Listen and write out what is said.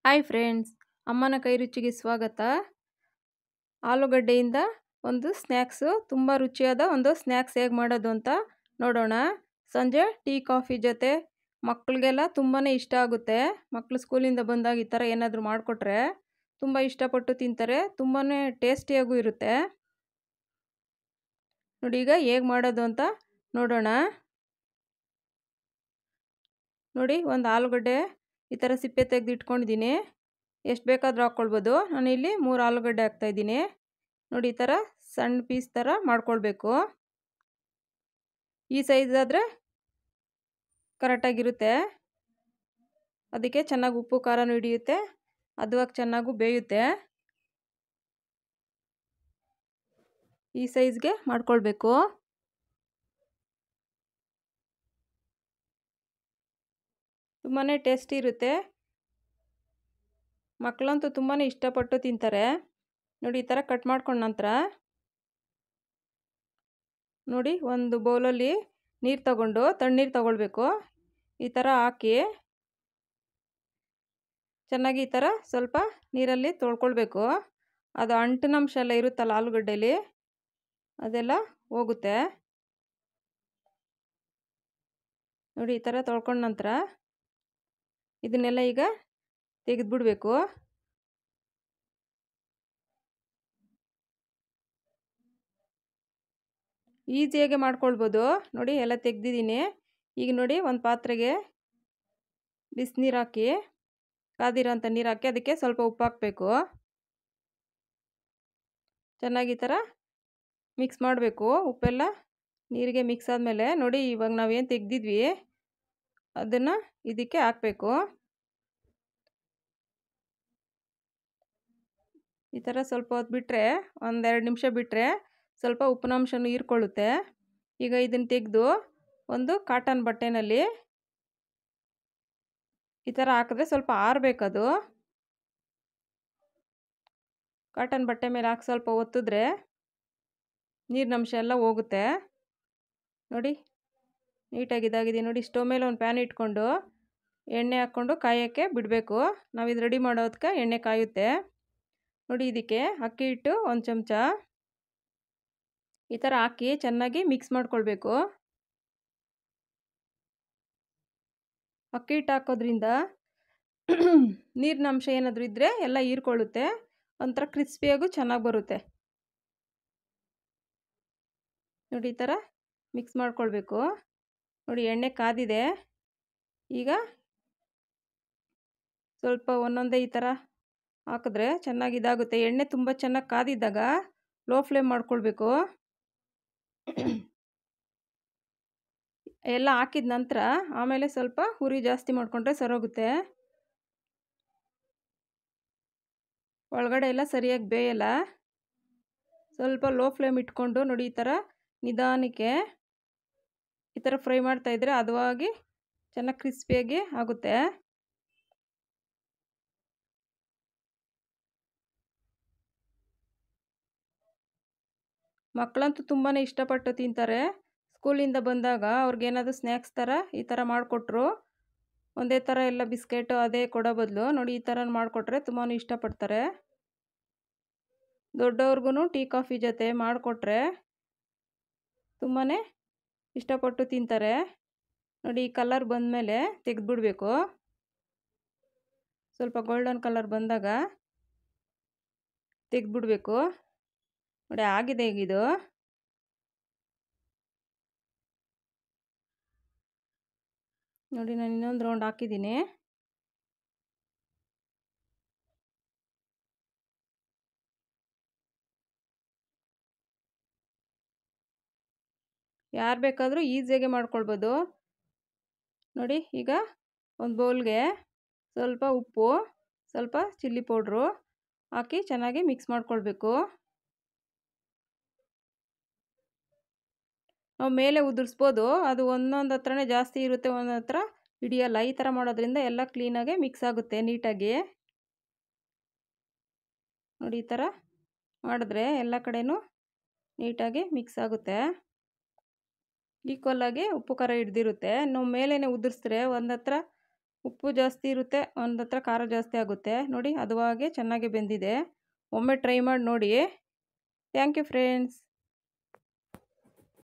Hi friends, ಅಮ್ಮನ ಕೈ ರುಚಿಗೆ ಸ್ವಾಗತ. ಆಲೂಗಡ್ಡೆಯಿಂದ ಒಂದು ಸ್ನ್ಯಾಕ್ಸು, ತುಂಬ ರುಚಿಯಾದ ಒಂದು ಸ್ನ್ಯಾಕ್ಸ್ ಹೇಗೆ ಮಾಡೋದು ಅಂತ ನೋಡೋಣ. ಸಂಜೆ ಟೀ ಕಾಫಿ ಜೊತೆ ಮಕ್ಕಳಿಗೆಲ್ಲ ತುಂಬಾ ಇಷ್ಟ ಆಗುತ್ತೆ. ಮಕ್ಕಳು ಸ್ಕೂಲಿಂದ ಬಂದಾಗ ಈ ಥರ ಏನಾದರೂ ಮಾಡಿಕೊಟ್ರೆ ತುಂಬ ಇಷ್ಟಪಟ್ಟು ತಿಂತಾರೆ. ತುಂಬಾ ಟೇಸ್ಟಿಯಾಗೂ ಇರುತ್ತೆ. ನೋಡಿ ಈಗ ಹೇಗೆ ಮಾಡೋದು ಅಂತ ನೋಡೋಣ. ನೋಡಿ, ಒಂದು ಆಲೂಗಡ್ಡೆ ಈ ಥರ ಸಿಪ್ಪೆ ತೆಗೆದು ಇಟ್ಕೊಂಡಿದ್ದೀನಿ. ಎಷ್ಟು ಬೇಕಾದರೂ ಹಾಕ್ಕೊಳ್ಬೋದು. ನಾನಿಲ್ಲಿ 3 ಆಲೂಗಡ್ಡೆ ಹಾಕ್ತಾಯಿದ್ದೀನಿ. ನೋಡಿ, ಈ ಥರ ಸಣ್ಣ ಪೀಸ್ ಥರ ಮಾಡ್ಕೊಳ್ಬೇಕು. ಈ ಸೈಜ್ ಆದರೆ ಕರೆಕ್ಟಾಗಿರುತ್ತೆ. ಅದಕ್ಕೆ ಚೆನ್ನಾಗಿ ಉಪ್ಪು ಖಾರನೂ ಹಿಡಿಯುತ್ತೆ, ಹದವಾಗಿ ಚೆನ್ನಾಗೂ ಬೇಯುತ್ತೆ. ಈ ಸೈಜ್ಗೆ ಮಾಡ್ಕೊಳ್ಬೇಕು. ತುಂಬಾ ಟೇಸ್ಟಿ ಇರುತ್ತೆ. ಮಕ್ಕಳಂತೂ ತುಂಬಾ ಇಷ್ಟಪಟ್ಟು ತಿಂತಾರೆ. ನೋಡಿ, ಈ ಥರ ಕಟ್ ಮಾಡ್ಕೊಂಡ ನಂತರ ನೋಡಿ, ಒಂದು ಬೌಲಲ್ಲಿ ನೀರು ತಗೊಂಡು ತಣ್ಣೀರು ತಗೊಳ್ಬೇಕು. ಈ ಥರ ಹಾಕಿ ಚೆನ್ನಾಗಿ ಈ ಥರ ಸ್ವಲ್ಪ ನೀರಲ್ಲಿ ತೊಳ್ಕೊಳ್ಬೇಕು. ಅದು ಅಂಟಿನಂಶ ಎಲ್ಲ ಇರುತ್ತಲ್ಲ ಆಲೂಗಡ್ಡೆಯಲ್ಲಿ, ಅದೆಲ್ಲ ಹೋಗುತ್ತೆ. ನೋಡಿ, ಈ ಥರ ತೊಳ್ಕೊಂಡ ನಂತರ ಇದನ್ನೆಲ್ಲ ಈಗ ತೆಗೆದುಬಿಡಬೇಕು. ಈಸಿಯಾಗಿ ಮಾಡ್ಕೊಳ್ಬೋದು. ನೋಡಿ, ಎಲ್ಲ ತೆಗೆದಿದ್ದೀನಿ. ಈಗ ನೋಡಿ, ಒಂದು ಪಾತ್ರೆಗೆ ಬಿಸಿನೀರು ಹಾಕಿ, ಕಾದಿರೋಂಥ ನೀರು ಹಾಕಿ ಅದಕ್ಕೆ ಸ್ವಲ್ಪ ಉಪ್ಪು ಹಾಕಬೇಕು. ಚೆನ್ನಾಗಿ ಈ ಥರ ಮಿಕ್ಸ್ ಮಾಡಬೇಕು. ಉಪ್ಪೆಲ್ಲ ನೀರಿಗೆ ಮಿಕ್ಸ್ ಆದಮೇಲೆ ನೋಡಿ, ಇವಾಗ ನಾವೇನು ತೆಗೆದಿದ್ವಿ ಅದನ್ನು ಇದಕ್ಕೆ ಹಾಕಬೇಕು. ಈ ಥರ ಸ್ವಲ್ಪ ಹೊತ್ತು ಬಿಟ್ಟರೆ, 1-2 ನಿಮಿಷ ಬಿಟ್ಟರೆ ಸ್ವಲ್ಪ ಉಪ್ಪಿನಂಶನೂ ಹೀರ್ಕೊಳ್ಳುತ್ತೆ. ಈಗ ಇದನ್ನು ತೆಗೆದು ಒಂದು ಕಾಟನ್ ಬಟ್ಟೆನಲ್ಲಿ ಈ ಥರ ಹಾಕಿದ್ರೆ ಸ್ವಲ್ಪ ಆರಬೇಕದು. ಕಾಟನ್ ಬಟ್ಟೆ ಮೇಲೆ ಹಾಕಿ ಸ್ವಲ್ಪ ಒತ್ತಿದ್ರೆ ನೀರಿನಂಶ ಎಲ್ಲ ಹೋಗುತ್ತೆ. ನೋಡಿ, ನೀಟಾಗಿ ಇದಾಗಿದೆ. ನೋಡಿ, ಸ್ಟವ್ ಮೇಲೆ ಒಂದು ಪ್ಯಾನ್ ಇಟ್ಕೊಂಡು ಎಣ್ಣೆ ಹಾಕ್ಕೊಂಡು ಕಾಯೋಕ್ಕೆ ಬಿಡಬೇಕು. ನಾವು ಇದು ರೆಡಿ ಮಾಡೋದಕ್ಕೆ ಎಣ್ಣೆ ಕಾಯುತ್ತೆ. ನೋಡಿ, ಇದಕ್ಕೆ ಅಕ್ಕಿ ಹಿಟ್ಟು 1 ಚಮಚ ಈ ಥರ ಹಾಕಿ ಚೆನ್ನಾಗಿ ಮಿಕ್ಸ್ ಮಾಡ್ಕೊಳ್ಬೇಕು. ಅಕ್ಕಿ ಹಿಟ್ಟು ಹಾಕೋದ್ರಿಂದ ನೀರಿನ ಅಂಶ ಏನಾದರೂ ಇದ್ದರೆ ಎಲ್ಲ ಹೀರ್ಕೊಳ್ಳುತ್ತೆ. ಒಂಥರ ಕ್ರಿಸ್ಪಿಯಾಗೂ ಚೆನ್ನಾಗಿ ಬರುತ್ತೆ. ನೋಡಿ, ಈ ಥರ ಮಿಕ್ಸ್ ಮಾಡ್ಕೊಳ್ಬೇಕು. ನೋಡಿ, ಎಣ್ಣೆ ಕಾದಿದೆ. ಈಗ ಸ್ವಲ್ಪ ಒಂದೊಂದೇ ಈ ಥರ ಹಾಕಿದ್ರೆ ಚೆನ್ನಾಗಿ ಇದಾಗುತ್ತೆ. ಎಣ್ಣೆ ತುಂಬ ಚೆನ್ನಾಗಿ ಕಾದಿದ್ದಾಗ ಲೋ ಫ್ಲೇಮ್ ಮಾಡ್ಕೊಳ್ಬೇಕು. ಎಲ್ಲ ಹಾಕಿದ ನಂತರ ಆಮೇಲೆ ಸ್ವಲ್ಪ ಉರಿ ಜಾಸ್ತಿ ಮಾಡಿಕೊಂಡ್ರೆ ಸರೋಗುತ್ತೆ. ಒಳಗಡೆ ಎಲ್ಲ ಸರಿಯಾಗಿ ಬೇಯಲ್ಲ. ಸ್ವಲ್ಪ ಲೋ ಫ್ಲೇಮ್ ಇಟ್ಕೊಂಡು ನೋಡಿ, ಈ ಥರ ನಿಧಾನಕ್ಕೆ ಈ ಥರ ಫ್ರೈ ಮಾಡ್ತಾಯಿದ್ರೆ ಹದವಾಗಿ ಚೆನ್ನಾಗಿ ಕ್ರಿಸ್ಪಿಯಾಗಿ ಆಗುತ್ತೆ. ಮಕ್ಕಳಂತೂ ತುಂಬಾ ಇಷ್ಟಪಟ್ಟು ತಿಂತಾರೆ. ಸ್ಕೂಲಿಂದ ಬಂದಾಗ ಅವ್ರಿಗೇನಾದರೂ ಸ್ನ್ಯಾಕ್ಸ್ ಥರ ಈ ಥರ ಮಾಡಿಕೊಟ್ರು, ಒಂದೇ ಥರ ಎಲ್ಲ ಬಿಸ್ಕೆಟು ಅದೇ ಕೊಡೋ ಬದಲು ನೋಡಿ ಈ ಥರ ಮಾಡಿಕೊಟ್ರೆ ತುಂಬಾ ಇಷ್ಟಪಡ್ತಾರೆ. ದೊಡ್ಡವ್ರಿಗೂ ಟೀ ಕಾಫಿ ಜೊತೆ ಮಾಡಿಕೊಟ್ರೆ ತುಂಬಾ ಇಷ್ಟಪಟ್ಟು ತಿಂತಾರೆ. ನೋಡಿ, ಈ ಕಲರ್ ಬಂದಮೇಲೆ ತೆಗೆದುಬಿಡಬೇಕು. ಸ್ವಲ್ಪ ಗೋಲ್ಡನ್ ಕಲರ್ ಬಂದಾಗ ತೆಗೆದುಬಿಡಬೇಕು. ನೋಡಿ, ಆಗಿದೆ ಈಗಿದು. ನೋಡಿ, ನಾನು ಇನ್ನೊಂದು ರೌಂಡ್ ಹಾಕಿದ್ದೀನಿ. ಯಾರು ಬೇಕಾದರೂ ಈಸಿಯಾಗಿ ಮಾಡ್ಕೊಳ್ಬೋದು. ನೋಡಿ, ಈಗ ಒಂದು ಬೌಲ್ಗೆ ಸ್ವಲ್ಪ ಉಪ್ಪು, ಸ್ವಲ್ಪ ಚಿಲ್ಲಿ ಪೌಡ್ರು ಹಾಕಿ ಚೆನ್ನಾಗಿ ಮಿಕ್ಸ್ ಮಾಡ್ಕೊಳ್ಬೇಕು. ನಾವು ಮೇಲೆ ಉದುರಿಸ್ಬೋದು, ಅದು ಒಂದೊಂದು ಹತ್ರನೇ ಜಾಸ್ತಿ ಇರುತ್ತೆ, ಒಂದೊಂದು ಹತ್ರ ಹಿಡಿಯಲ್ಲ. ಈ ಥರ ಮಾಡೋದ್ರಿಂದ ಎಲ್ಲ ಕ್ಲೀನಾಗಿ ಮಿಕ್ಸ್ ಆಗುತ್ತೆ ನೀಟಾಗಿ. ನೋಡಿ, ಈ ಥರ ಮಾಡಿದ್ರೆ ಎಲ್ಲ ಕಡೆನೂ ನೀಟಾಗಿ ಮಿಕ್ಸ್ ಆಗುತ್ತೆ. ಈಕ್ವಲಾಗಿ ಉಪ್ಪು ಖಾರ ಹಿಡ್ದಿರುತ್ತೆ. ನಾವು ಮೇಲೇ ಉದುರಿಸಿದ್ರೆ ಒಂದು ಹತ್ರ ಉಪ್ಪು ಜಾಸ್ತಿ ಇರುತ್ತೆ, ಒಂದು ಹತ್ರ ಖಾರ ಜಾಸ್ತಿ ಆಗುತ್ತೆ. ನೋಡಿ ಹದವಾಗಿ ಚೆನ್ನಾಗಿ ಬೆಂದಿದೆ. ಒಮ್ಮೆ ಟ್ರೈ ಮಾಡಿ ನೋಡಿ. Thank you friends.